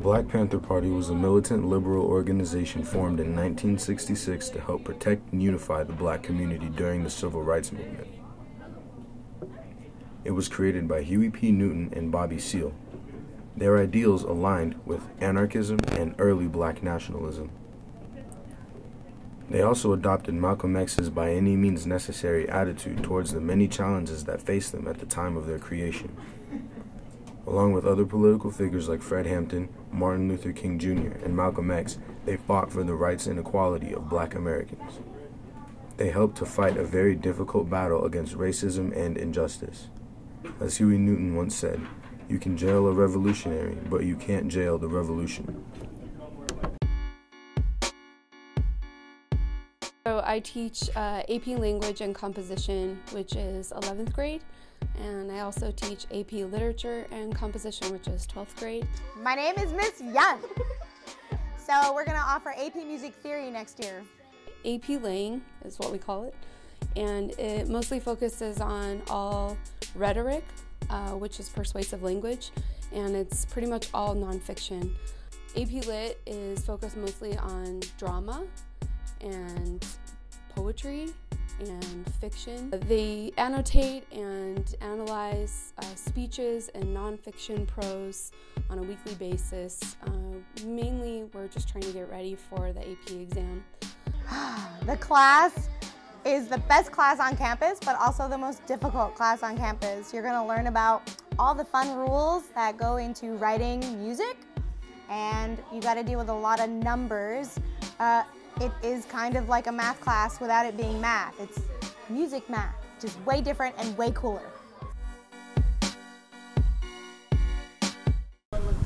Black Panther Party was a militant liberal organization formed in 1966 to help protect and unify the black community during the civil rights movement. It was created by Huey P. Newton and Bobby Seale. Their ideals aligned with anarchism and early black nationalism. They also adopted Malcolm X's by any means necessary attitude towards the many challenges that faced them at the time of their creation. Along with other political figures like Fred Hampton, Martin Luther King Jr., and Malcolm X, they fought for the rights and equality of black Americans. They helped to fight a very difficult battle against racism and injustice. As Huey Newton once said, "You can jail a revolutionary, but you can't jail the revolution." So I teach AP Language and Composition, which is 11th grade, and I also teach AP Literature and Composition, which is 12th grade. My name is Miss Young. So we're going to offer AP Music Theory next year. AP Lang is what we call it, and it mostly focuses on all rhetoric, which is persuasive language, and it's pretty much all nonfiction. AP Lit is focused mostly on drama and poetry and fiction. They annotate and analyze speeches and nonfiction prose on a weekly basis. Mainly, we're just trying to get ready for the AP exam. The class is the best class on campus, but also the most difficult class on campus. You're gonna learn about all the fun rules that go into writing music, and you gotta deal with a lot of numbers. It is kind of like a math class without it being math. It's music math, just way different and way cooler.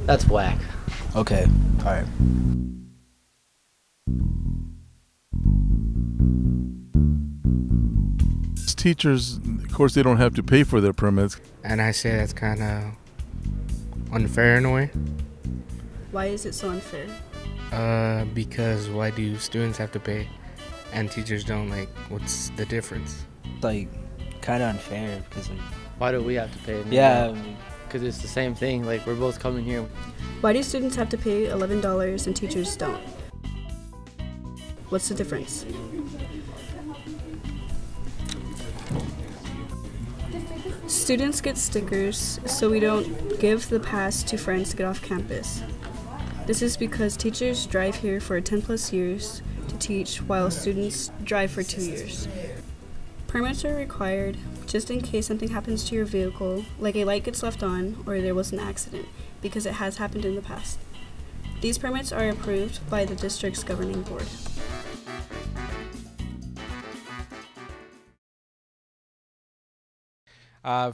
That's whack. Okay, alright. Teachers, of course, they don't have to pay for their permits. And I say that's kind of unfair in a way. Why is it so unfair? Because why do students have to pay and teachers don't? Like, what's the difference? Like, kind of unfair because why do we have to pay? Yeah. Because it's the same thing. Like, we're both coming here. Why do students have to pay $11 and teachers don't? What's the difference? Students get stickers, so we don't give the pass to friends to get off campus. This is because teachers drive here for 10+ years to teach, while students drive for 2 years. Permits are required just in case something happens to your vehicle, like a light gets left on or there was an accident, because it has happened in the past. These permits are approved by the district's governing board.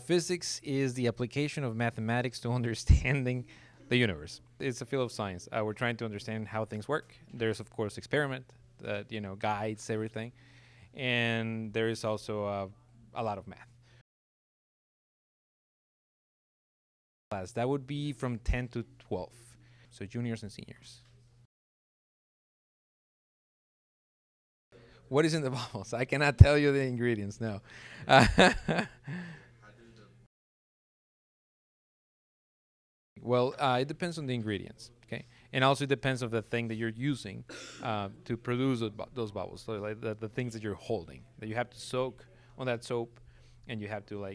Physics is the application of mathematics to understanding the universe. It's a field of science. We're trying to understand how things work. There's, of course, experiment that, guides everything. And there is also a lot of math. That would be from 10 to 12, so juniors and seniors. What is in the bubbles? I cannot tell you the ingredients, no. Well, it depends on the ingredients, okay? And also it depends on the thing that you're using to produce those bubbles. So like the things that you're holding, that you have to soak on that soap, and you have to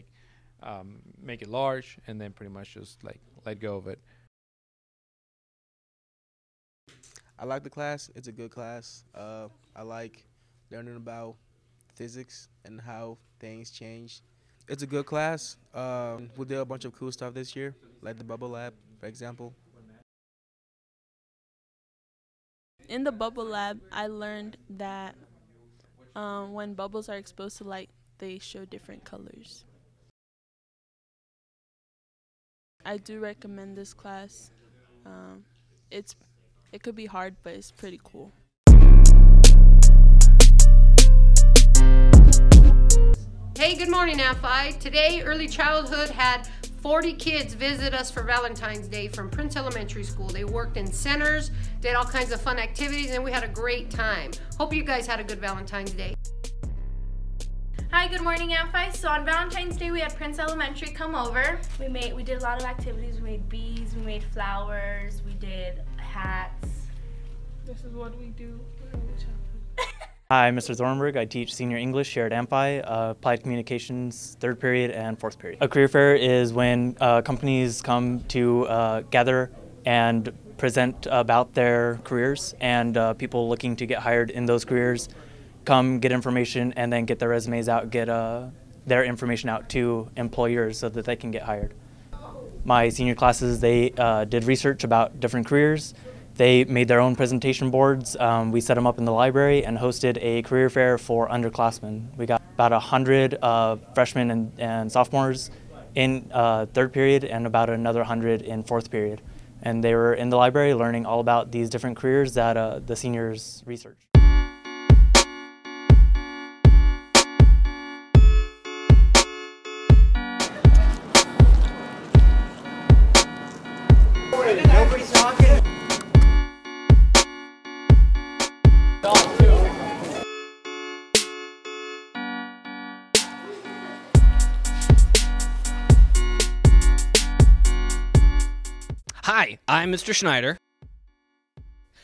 make it large, and then pretty much just let go of it. I like the class. It's a good class. I like learning about physics and how things change. It's a good class. We did a bunch of cool stuff this year, like the bubble lab, for example. In the bubble lab, I learned that when bubbles are exposed to light, they show different colors. I do recommend this class. It could be hard, but it's pretty cool. Hey, good morning, Alphi. Today, Early Childhood had 40 kids visit us for Valentine's Day from Prince Elementary School. They worked in centers, did all kinds of fun activities, and we had a great time. Hope you guys had a good Valentine's Day. Hi, good good morning, Amphi. So on Valentine's Day, we had Prince Elementary come over. We did a lot of activities. We made beads, we made flowers, we did hats. This is what we do. Hi, Mr. Thornburg. I teach senior English here at Amphi, applied communications, 3rd period and 4th period. A career fair is when companies come to gather and present about their careers, and people looking to get hired in those careers come get information and then get their resumes out, get their information out to employers so that they can get hired. My senior classes, they did research about different careers. They made their own presentation boards. We set them up in the library and hosted a career fair for underclassmen. We got about 100 freshmen and sophomores in 3rd period and about another 100 in 4th period. And they were in the library learning all about these different careers that the seniors researched. Nobody's talking. Hi, I'm Mr. Schneider.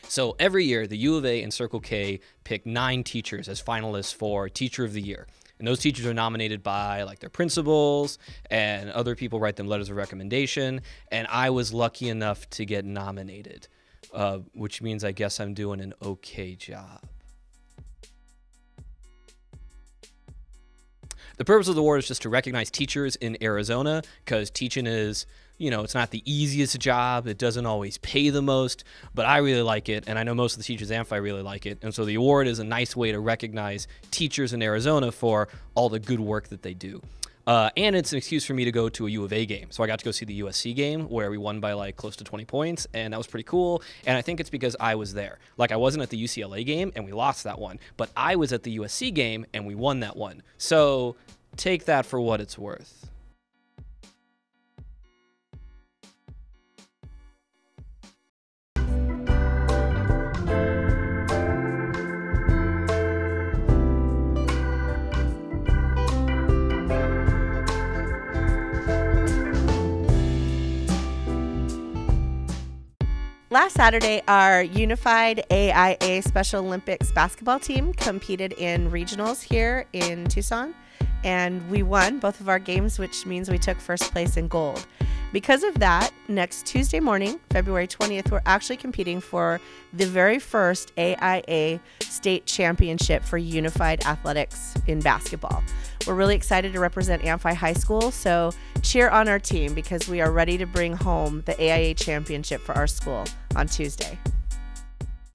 So every year, the U of A and Circle K pick 9 teachers as finalists for Teacher of the Year. And those teachers are nominated by like their principals, and other people write them letters of recommendation. And I was lucky enough to get nominated, which means I guess I'm doing an okay job. The purpose of the award is just to recognize teachers in Arizona, because teaching is, you know, it's not the easiest job. It doesn't always pay the most, but I really like it, and I know most of the teachers at Amphi really like it. And so the award is a nice way to recognize teachers in Arizona for all the good work that they do. And it's an excuse for me to go to a U of A game. So I got to go see the USC game where we won by like close to 20 points, and that was pretty cool. And I think it's because I was there. Like, I wasn't at the UCLA game and we lost that one, but I was at the USC game and we won that one. So take that for what it's worth. Last Saturday, our unified AIA Special Olympics basketball team competed in regionals here in Tucson, and we won both of our games, which means we took first place in gold. Because of that, next Tuesday morning, February 20th, we're actually competing for the very first AIA state championship for unified athletics in basketball. We're really excited to represent Amphi High School, so cheer on our team because we are ready to bring home the AIA championship for our school on Tuesday.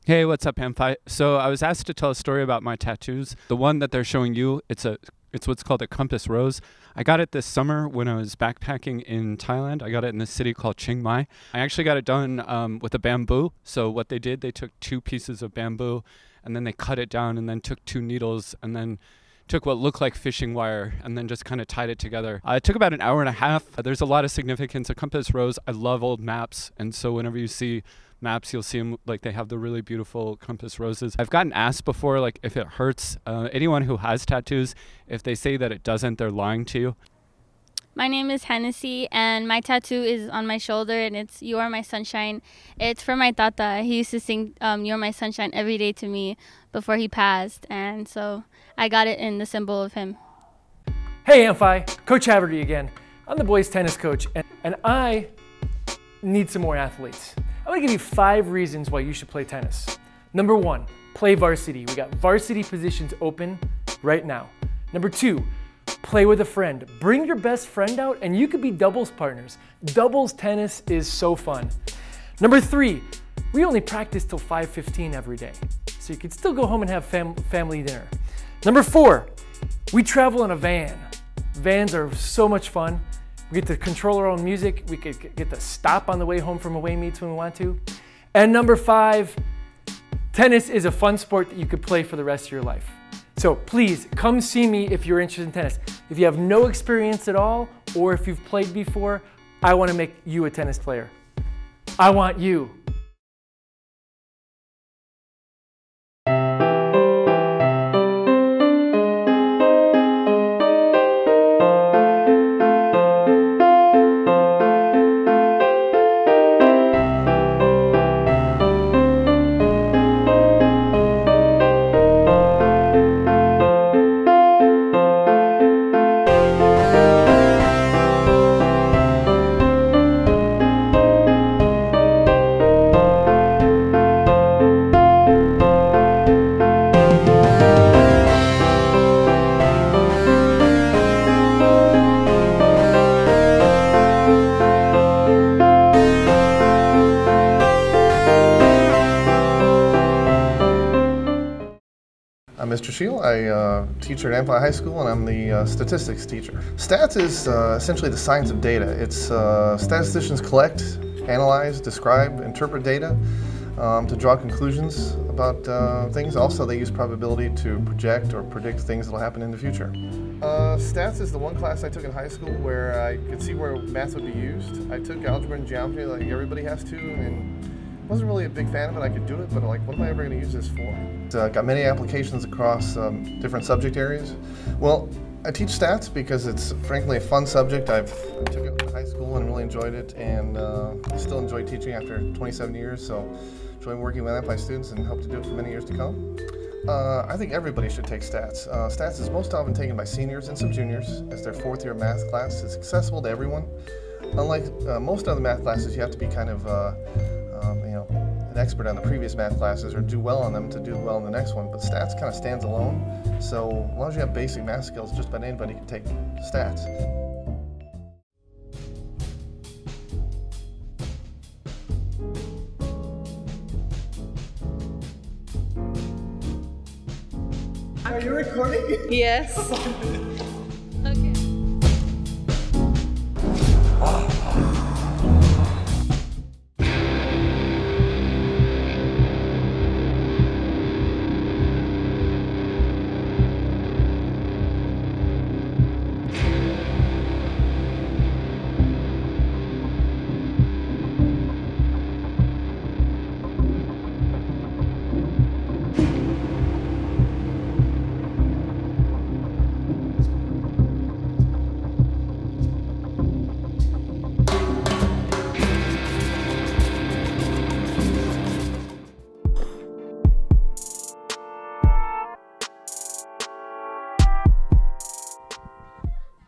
Hey, what's up, Amphi? So I was asked to tell a story about my tattoos. The one that they're showing you, it's what's called a compass rose. I got it this summer when I was backpacking in Thailand. I got it in this city called Chiang Mai. I actually got it done with a bamboo. So what they did, they took 2 pieces of bamboo and then they cut it down and then took 2 needles and then took what looked like fishing wire and then just kind of tied it together. It took about an hour and a half. There's a lot of significance. A compass rose, I love old maps, and so whenever you see maps, you'll see them like they have the really beautiful compass roses. I've gotten asked before, like, if it hurts. Anyone who has tattoos, if they say that it doesn't, they're lying to you. My name is Hennessy, and my tattoo is on my shoulder, and it's "You Are My Sunshine." It's for my tata. He used to sing "You Are My Sunshine" every day to me before he passed, and so I got it in the symbol of him. Hey Amphi, Coach Haverty again. I'm the boys tennis coach, and I need some more athletes. I'm gonna give you 5 reasons why you should play tennis. Number 1, play varsity. We got varsity positions open right now. Number 2, play with a friend. Bring your best friend out and you could be doubles partners. Doubles tennis is so fun. Number 3, we only practice till 5:15 every day, so you could still go home and have family dinner. Number 4, we travel in a van. Vans are so much fun. We get to control our own music. We could get to stop on the way home from away meets when we want to. And number 5, tennis is a fun sport that you could play for the rest of your life. So please come see me if you're interested in tennis. If you have no experience at all, or if you've played before, I want to make you a tennis player. I want you. I'm Mr. Shield. I teach at Amphi High School, and I'm the statistics teacher. Stats is essentially the science of data. It's statisticians collect, analyze, describe, interpret data to draw conclusions about things. Also, they use probability to project or predict things that will happen in the future. Stats is the one class I took in high school where I could see where math would be used. I took algebra and geometry like everybody has to, and wasn't really a big fan of it. I could do it, but like, what am I ever going to use this for? It's got many applications across different subject areas. Well, I teach stats because it's frankly a fun subject. I took it in high school and really enjoyed it, and I still enjoy teaching after 27 years, so enjoy working with Amphi students and hope to do it for many years to come. I think everybody should take stats. Stats is most often taken by seniors and some juniors as their fourth year math class. It's accessible to everyone. Unlike most other math classes, you have to be kind of an expert on the previous math classes or do well on them to do well in the next one, but stats kind of stands alone. So as long as you have basic math skills, just about anybody can take stats. Are you recording? Yes. Okay.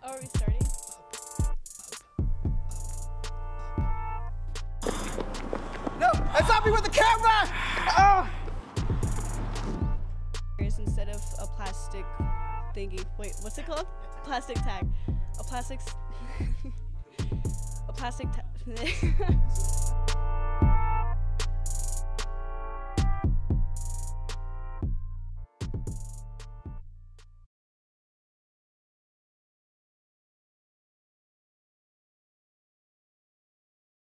Are we starting? No, that's not me with the camera! Oh! Instead of a plastic thingy. Wait, what's it called? Plastic tag. A plastic tag.